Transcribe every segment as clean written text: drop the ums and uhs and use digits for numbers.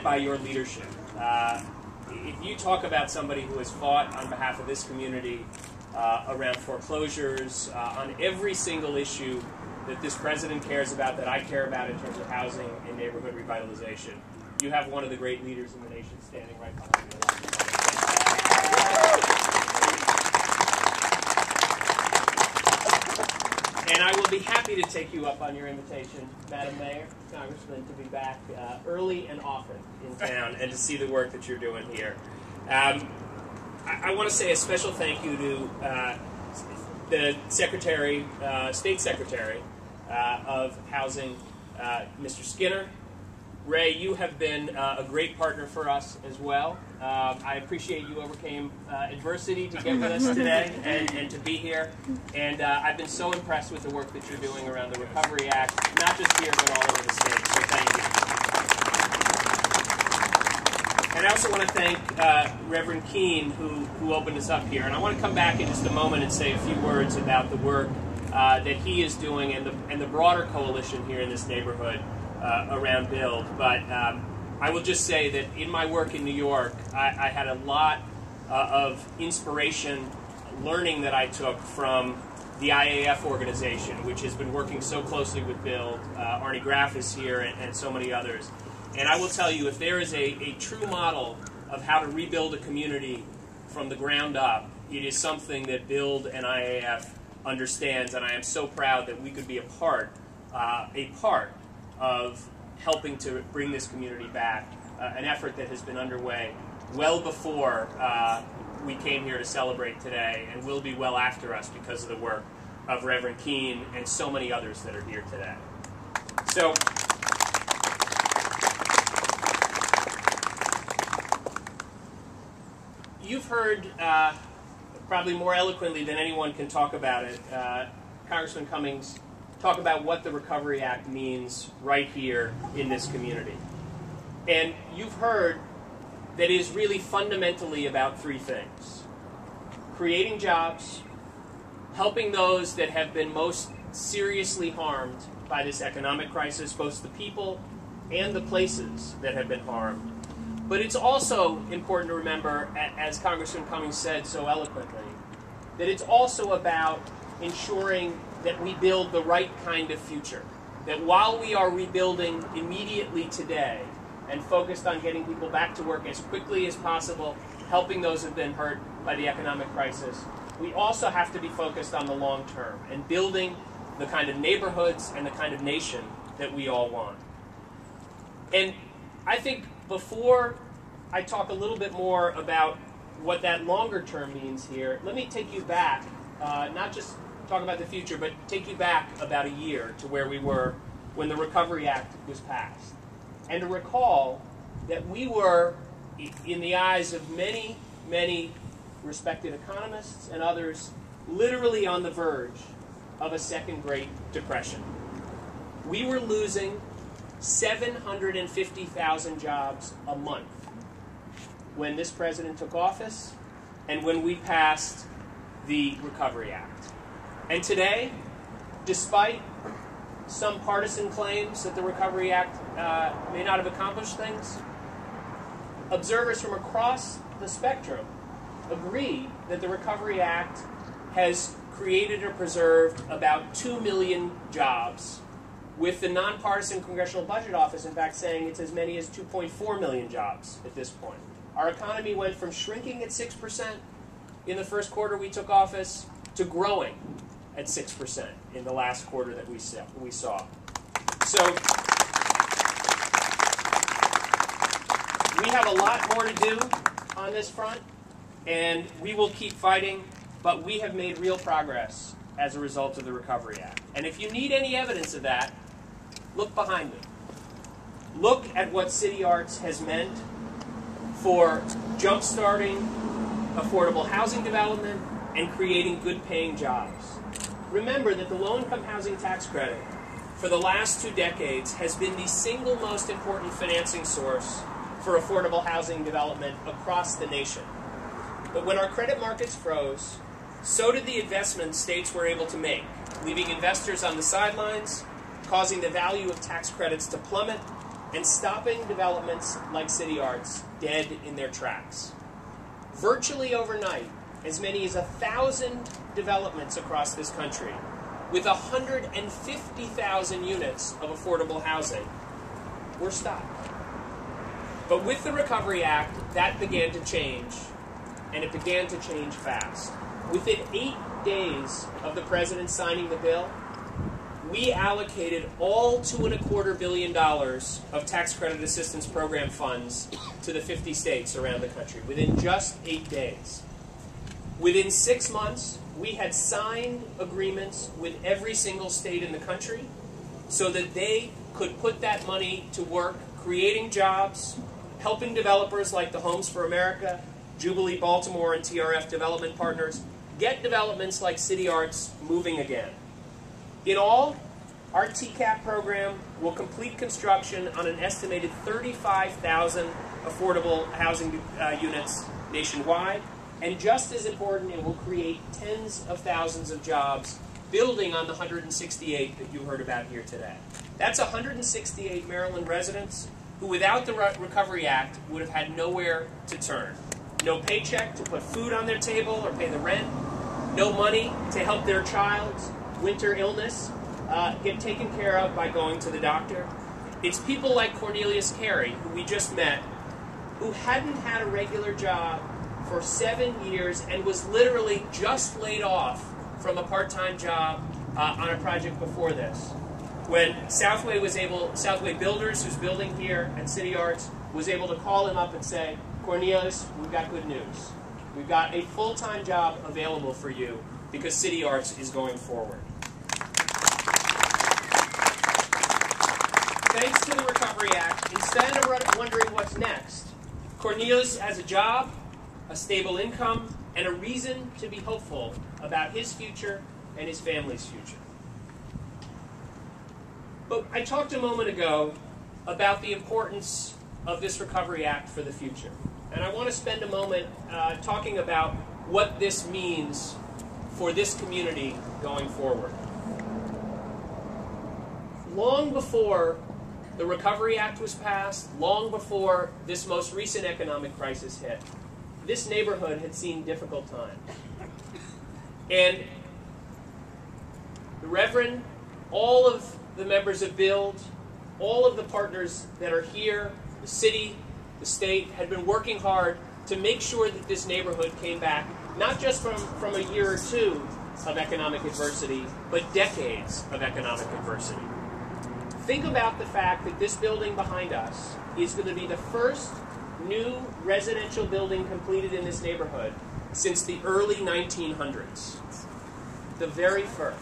by your leadership. If you talk about somebody who has fought on behalf of this community around foreclosures, on every single issue that this president cares about, that I care about in terms of housing and neighborhood revitalization, you have one of the great leaders in the nation standing right behind you. And I will be happy to take you up on your invitation, Madam Mayor, Congressman, to be back early and often in town and to see the work that you're doing here. I want to say a special thank you to the Secretary, State Secretary of Housing, Mr. Skinner. Ray, you have been a great partner for us as well. I appreciate you overcame adversity to get with us today and to be here. And I've been so impressed with the work that you're doing around the Recovery Act, not just here, but all over the state. So thank you. And I also want to thank Reverend Keene, who opened us up here. And I want to come back in just a moment and say a few words about the work that he is doing and the broader coalition here in this neighborhood around Build. But I will just say that in my work in New York, I had a lot of inspiration, learning that I took from the IAF organization, which has been working so closely with Build. Arnie Graff is here and so many others. And I will tell you, if there is a true model of how to rebuild a community from the ground up, it is something that Build and IAF understands, and I am so proud that we could be a part of helping to bring this community back, an effort that has been underway well before we came here to celebrate today, and will be well after us because of the work of Reverend Keene and so many others that are here today. So, you've heard, probably more eloquently than anyone can talk about it, Congressman Cummings talk about what the Recovery Act means right here in this community. And you've heard that it is really fundamentally about three things: creating jobs, helping those that have been most seriously harmed by this economic crisis, both the people and the places that have been harmed. But it's also important to remember, as Congressman Cummings said so eloquently, that it's also about ensuring that we build the right kind of future. That while we are rebuilding immediately today and focused on getting people back to work as quickly as possible, helping those who have been hurt by the economic crisis, we also have to be focused on the long term and building the kind of neighborhoods and the kind of nation that we all want. And I think before I talk a little bit more about what that longer term means here, let me take you back, not just talk about the future, but take you back about a year to where we were when the Recovery Act was passed. And to recall that we were, in the eyes of many, many respected economists and others, literally on the verge of a second Great Depression. We were losing 750,000 jobs a month when this president took office and when we passed the Recovery Act. And today, despite some partisan claims that the Recovery Act may not have accomplished things, observers from across the spectrum agree that the Recovery Act has created or preserved about 2 million jobs, with the nonpartisan Congressional Budget Office, in fact, saying it's as many as 2.4 million jobs at this point. Our economy went from shrinking at 6% in the first quarter we took office to growing at 6% in the last quarter that we saw. So we have a lot more to do on this front, and we will keep fighting, but we have made real progress as a result of the Recovery Act. And if you need any evidence of that, look behind me. Look at what City Arts has meant for jump-starting affordable housing development and creating good-paying jobs. Remember that the low-income housing tax credit for the last 2 decades has been the single most important financing source for affordable housing development across the nation. But when our credit markets froze, so did the investments states were able to make, leaving investors on the sidelines, causing the value of tax credits to plummet, and stopping developments like City Arts dead in their tracks. Virtually overnight, as many as 1,000 developments across this country, with 150,000 units of affordable housing, were stopped. But with the Recovery Act, that began to change, and it began to change fast. Within 8 days of the President signing the bill, we allocated all $2.25 billion of tax credit assistance program funds to the 50 states around the country within just 8 days. Within 6 months, we had signed agreements with every single state in the country so that they could put that money to work creating jobs, helping developers like the Homes for America, Jubilee Baltimore, and TRF Development Partners get developments like City Arts moving again. In all, our TCAP program will complete construction on an estimated 35,000 affordable housing units nationwide, and just as important, it will create tens of thousands of jobs building on the 168 that you heard about here today. That's 168 Maryland residents who, without the Recovery Act, would have had nowhere to turn. No paycheck to put food on their table or pay the rent, no money to help their child's winter illness get taken care of by going to the doctor. It's people like Cornelius Carey, who we just met, who hadn't had a regular job for 7 years and was literally just laid off from a part-time job on a project before this. When Southway Builders, who's building here at City Arts, was able to call him up and say, Cornelius, we've got good news. We've got a full-time job available for you because City Arts is going forward. Thanks to the Recovery Act, instead of wondering what's next, Cornelius has a job, a stable income, and a reason to be hopeful about his future and his family's future. But I talked a moment ago about the importance of this Recovery Act for the future. And I want to spend a moment talking about what this means for this community going forward. Long before the Recovery Act was passed, long before this most recent economic crisis hit, this neighborhood had seen difficult times. And the Reverend, all of the members of BUILD, all of the partners that are here, the city, the state, had been working hard to make sure that this neighborhood came back, not just from a year or two of economic adversity, but decades of economic adversity. Think about the fact that this building behind us is going to be the first new residential building completed in this neighborhood since the early 1900s. The very first.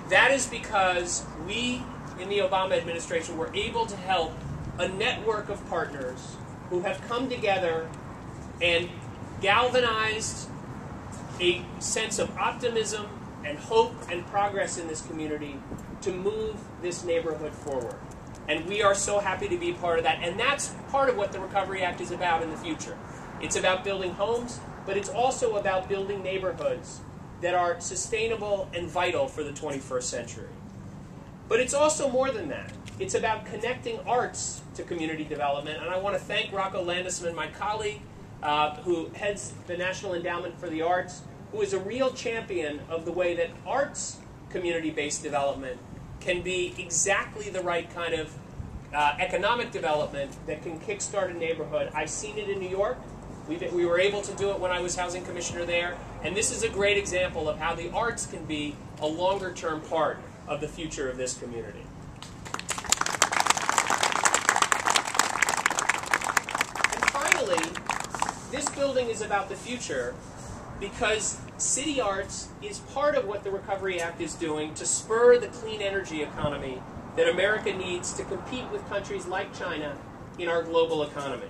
That is because we, in the Obama administration, were able to help a network of partners who have come together and galvanized a sense of optimism and hope and progress in this community to move this neighborhood forward. And we are so happy to be a part of that. And that's part of what the Recovery Act is about in the future. It's about building homes, but it's also about building neighborhoods that are sustainable and vital for the 21st century. But it's also more than that. It's about connecting arts to community development. And I want to thank Rocco Landesman, my colleague, who heads the National Endowment for the Arts, who is a real champion of the way that arts community-based development can be exactly the right kind of economic development that can kickstart a neighborhood. I've seen it in New York. We were able to do it when I was housing commissioner there. And this is a great example of how the arts can be a longer-term part of the future of this community. And finally, this building is about the future because City Arts is part of what the Recovery Act is doing to spur the clean energy economy that America needs to compete with countries like China in our global economy.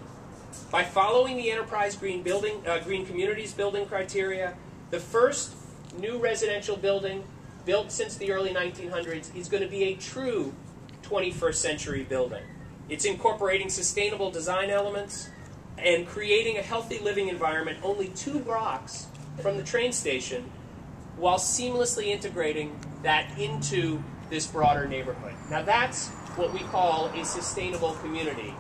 By following the Enterprise Green Communities building criteria, the first new residential building built since the early 1900s is going to be a true 21st century building. It's incorporating sustainable design elements and creating a healthy living environment only 2 blocks from the train station while seamlessly integrating that into this broader neighborhood. Now that's what we call a sustainable community.